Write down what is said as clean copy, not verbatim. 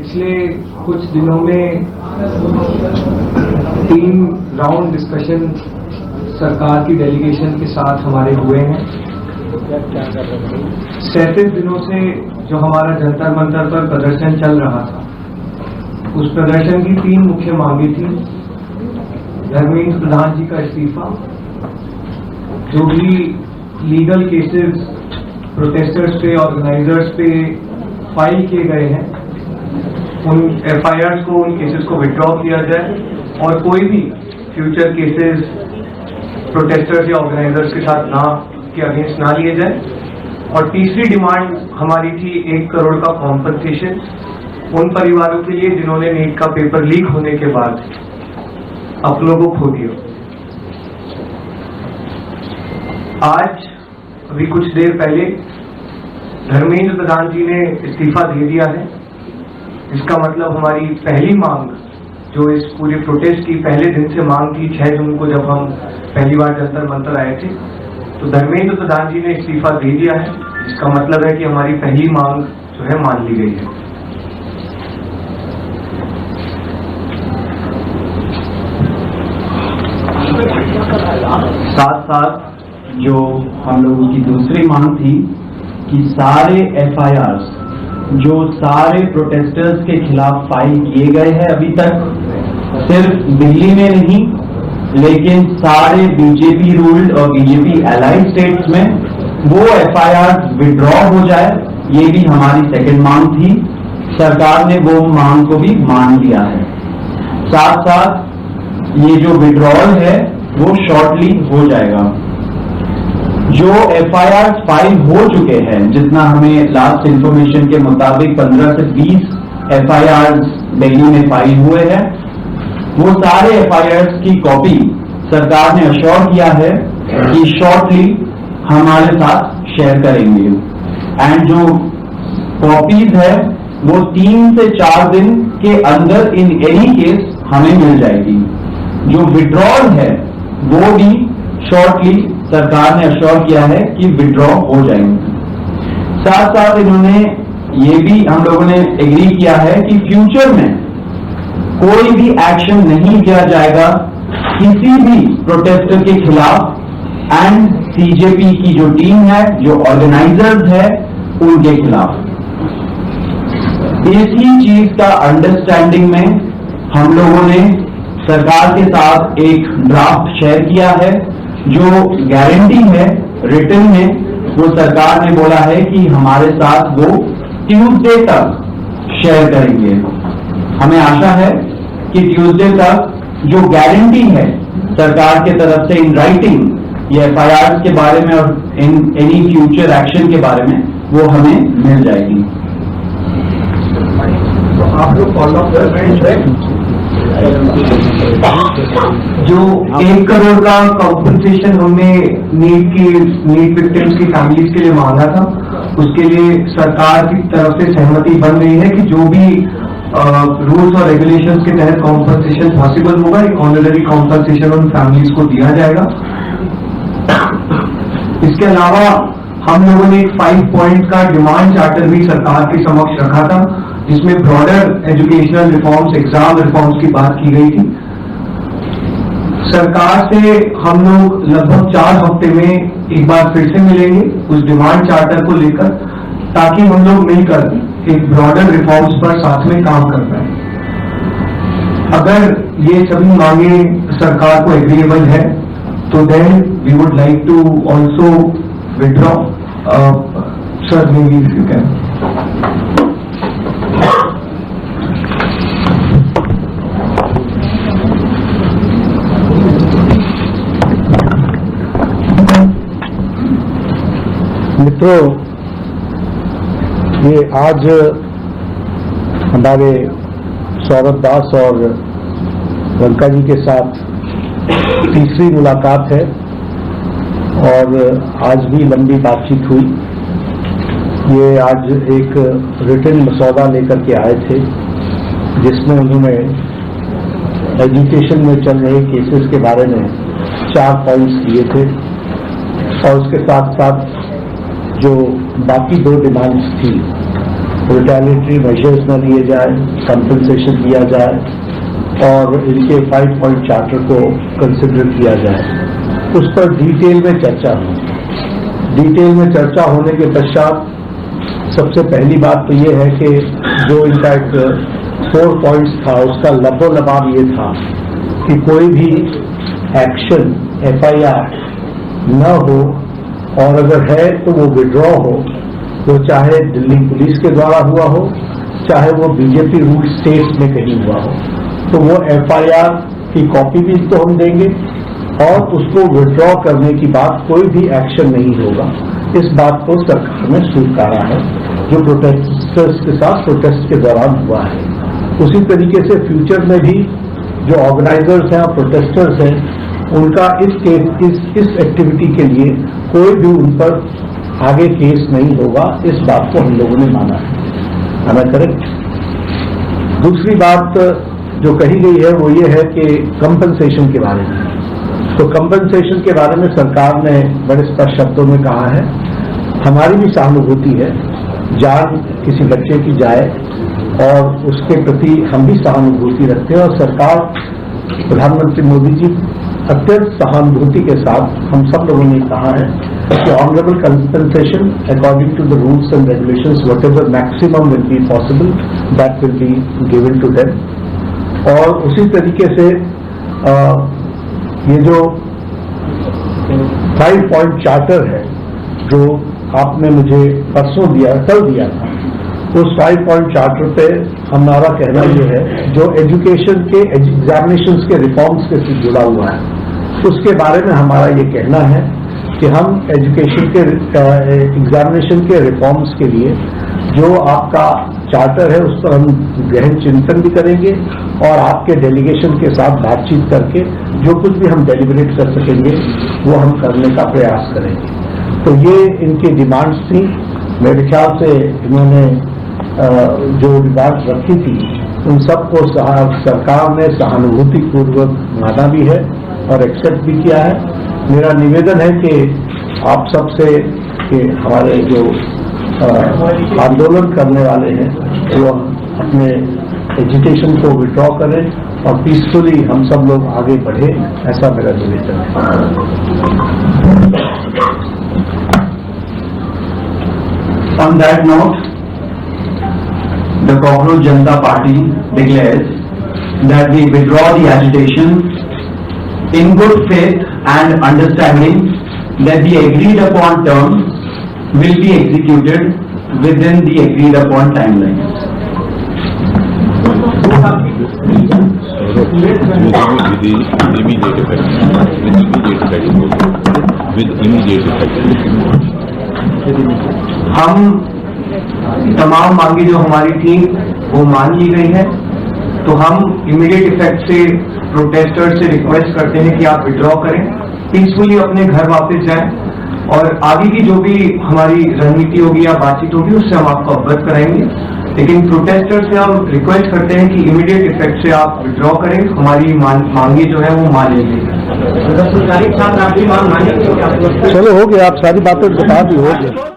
पिछले कुछ दिनों में 3 राउंड डिस्कशन सरकार की डेलीगेशन के साथ हमारे हुए हैं। 37 दिनों से जो हमारा जंतर मंतर पर प्रदर्शन चल रहा था, उस प्रदर्शन की 3 मुख्य मांगे थी। धर्मेंद्र प्रधान जी का इस्तीफा, जो भी लीगल केसेस प्रोटेस्टर्स पे, ऑर्गेनाइजर्स पे फाइल किए गए हैं, उन FIRs को, उन केसेस को विड्रॉ किया जाए और कोई भी फ्यूचर केसेस प्रोटेस्टर्स या ऑर्गेनाइजर्स के साथ के अगेंस्ट ना लिए जाए। और तीसरी डिमांड हमारी थी 1 करोड़ का कॉम्पनसेशन उन परिवारों के लिए जिन्होंने नीट का पेपर लीक होने के बाद अपनों को खो दिया। आज अभी कुछ देर पहले धर्मेंद्र प्रधान जी ने इस्तीफा दे दिया है। इसका मतलब हमारी पहली मांग, जो इस पूरे प्रोटेस्ट की पहले दिन से मांग थी, 6 जून को जब हम पहली बार जंतर मंतर आए थे, तो धर्मेंद्र प्रधान जी ने इस्तीफा दे दिया है। इसका मतलब है कि हमारी पहली मांग जो है मान ली गई है। साथ साथ जो हम लोगों की दूसरी मांग थी कि सारे FIRs जो सारे प्रोटेस्टर्स के खिलाफ फाइल किए गए हैं अभी तक, सिर्फ दिल्ली में नहीं लेकिन सारे बीजेपी रूल्ड और बीजेपी एलाइड स्टेट्स में वो FIRs विड्रॉ हो जाए, ये भी हमारी सेकंड मांग थी। सरकार ने वो मांग को भी मान लिया है। साथ साथ ये जो विड्रॉल है वो शॉर्टली हो जाएगा। जो FIRs फाइल हो चुके हैं, जितना हमें लास्ट इंफॉर्मेशन के मुताबिक 15 से 20 FIRs दिल्ली में फाइल हुए हैं, वो सारे FIRs की कॉपी सरकार ने अश्योर किया है कि शॉर्टली हमारे साथ शेयर करेंगे। एंड जो कॉपीज है वो 3 से 4 दिन के अंदर इन एनी केस हमें मिल जाएगी। जो विड्रॉल है वो भी शॉर्टली सरकार ने अश्योर किया है कि विड्रॉ हो जाएंगे। साथ साथ इन्होंने ये भी हम लोगों ने एग्री किया है कि फ्यूचर में कोई भी एक्शन नहीं किया जाएगा किसी भी प्रोटेस्टर के खिलाफ, एंड CJP की जो टीम है, जो ऑर्गेनाइजर्स है, उनके खिलाफ। इसी चीज का अंडरस्टैंडिंग में हम लोगों ने सरकार के साथ एक ड्राफ्ट शेयर किया है। जो गारंटी है रिटन में, वो सरकार ने बोला है कि हमारे साथ वो ट्यूसडे तक शेयर करेंगे। हमें आशा है कि ट्यूसडे तक जो गारंटी है सरकार के तरफ से इन राइटिंग ये FIRs के बारे में और इन एनी फ्यूचर एक्शन के बारे में, वो हमें मिल जाएगी। तो आप लोग फॉलो अप कर रहे हैं। जो 1 करोड़ का कॉम्पनसेशन हमने नीट विक्टिम्स की फैमिलीज के लिए मांगा था, उसके लिए सरकार की तरफ से सहमति बन रही है कि जो भी रूल्स और रेगुलेशंस के तहत कॉम्पनसेशन पॉसिबल होगा, एक ऑनररी कॉम्पनसेशन उन फैमिलीज को दिया जाएगा। इसके अलावा हम लोगों ने एक 5 पॉइंट का डिमांड चार्टर भी सरकार के समक्ष रखा था, जिसमें broader educational reforms, exam reforms की बात की गई थी। सरकार से हम लोग लगभग 4 हफ्ते में एक बार फिर से मिलेंगे उस डिमांड चार्टर को लेकर, ताकि हम लोग मिलकर एक ब्रॉडर रिफॉर्म्स पर साथ में काम कर पाए। अगर ये सभी मांगे सरकार को एग्रीएबल है, तो then we would like to also withdraw. Sir, maybe if you can. मित्रों, ये आज हमारे सौरभ दास और लंका जी के साथ तीसरी मुलाकात है और आज भी लंबी बातचीत हुई। ये आज एक रिटन मसौदा लेकर के आए थे, जिसमें उन्होंने एजुकेशन में चल रहे केसेस के बारे में 4 पॉइंट्स दिए थे और उसके साथ साथ जो बाकी 2 डिमांड्स थी रिटेलिएटरी मेजर्स न लिए जाए, कंपनसेशन दिया जाए और इनके 5 पॉइंट चार्टर को कंसिडर किया जाए। उस पर डिटेल में चर्चा हुई। डिटेल में चर्चा होने के पश्चात सबसे पहली बात तो ये है कि जो इनका एक 4 पॉइंट्स था उसका लबोलबाब ये था कि कोई भी एक्शन FIR न हो, और अगर है तो वो विड्रॉ हो, तो चाहे दिल्ली पुलिस के द्वारा हुआ हो, चाहे वो बीजेपी रूल स्टेट्स में कहीं हुआ हो, तो वो FIR की कॉपी भी तो हम देंगे और उसको विड्रॉ करने की बात कोई भी एक्शन नहीं होगा। इस बात को सरकार ने स्वीकारा है जो प्रोटेस्टर्स के साथ प्रोटेस्ट के दौरान हुआ है। उसी तरीके से फ्यूचर में भी जो ऑर्गेनाइजर्स हैं और प्रोटेस्टर्स हैं उनका इस एक्टिविटी के लिए कोई भी उन पर आगे केस नहीं होगा। इस बात को हम लोगों ने माना है। Am I correct? दूसरी बात जो कही गई है वो ये है कि कंपनसेशन के बारे में। तो कंपनसेशन के बारे में सरकार ने बड़े स्पष्ट शब्दों में कहा है, हमारी भी सहानुभूति है, जान किसी बच्चे की जाए और उसके प्रति हम भी सहानुभूति रखते हैं। और सरकार, प्रधानमंत्री मोदी जी अत्यंत सहानुभूति के साथ हम सब लोगों ने कहा है कि honourable compensation according to the rules and regulations whatever maximum will be possible that will be given to them. और उसी तरीके से ये जो 5 पॉइंट चार्टर है जो आपने मुझे परसों दिया, कल दिया था, उस 5 पॉइंट चार्टर पे हमारा कहना ये है जो एजुकेशन के एग्जामिनेशंस के रिफॉर्म्स के साथ जुड़ा हुआ है, उसके बारे में हमारा ये कहना है कि हम एजुकेशन के एग्जामिनेशन के रिफॉर्म्स के लिए जो आपका चार्टर है उस पर हम गहन चिंतन भी करेंगे और आपके डेलीगेशन के साथ बातचीत करके जो कुछ भी हम डेलिब्रेट कर सकेंगे वो हम करने का प्रयास करेंगे। तो ये इनकी डिमांड्स थी। मेरे ख्याल से इन्होंने जो डिमांड्स रखी थी उन सबको सरकार ने सहानुभूतिपूर्वक माना भी है और एक्सेप्ट भी किया है। मेरा निवेदन है कि आप सबसे कि हमारे जो आंदोलन करने वाले हैं वो अपने एजुकेशन को विड्रॉ करें और पीसफुली हम सब लोग आगे बढ़े, ऐसा मेरा निवेदन है। On that note, the Cockroach Janata Party declares that we withdraw the agitation in good faith and understanding that the agreed upon terms will be executed within the agreed upon timelines. With immediate effect. हम तमाम मांगे जो हमारी थी वो मान ली गई है, तो हम इमीडिएट इफेक्ट से प्रोटेस्टर्स से रिक्वेस्ट करते हैं कि आप विड्रॉ करें, पीसफुली अपने घर वापस जाएं और आगे की जो भी हमारी रणनीति होगी या बातचीत होगी उससे हम आपको अवगत कराएंगे। लेकिन प्रोटेस्टर्स से हम रिक्वेस्ट करते हैं कि इमीडिएट इफेक्ट से आप विड्रॉ करें, हमारी मांगे जो है वो मान ली गई। चलो हो गया, आप सारी बातें बता दी, हो गया।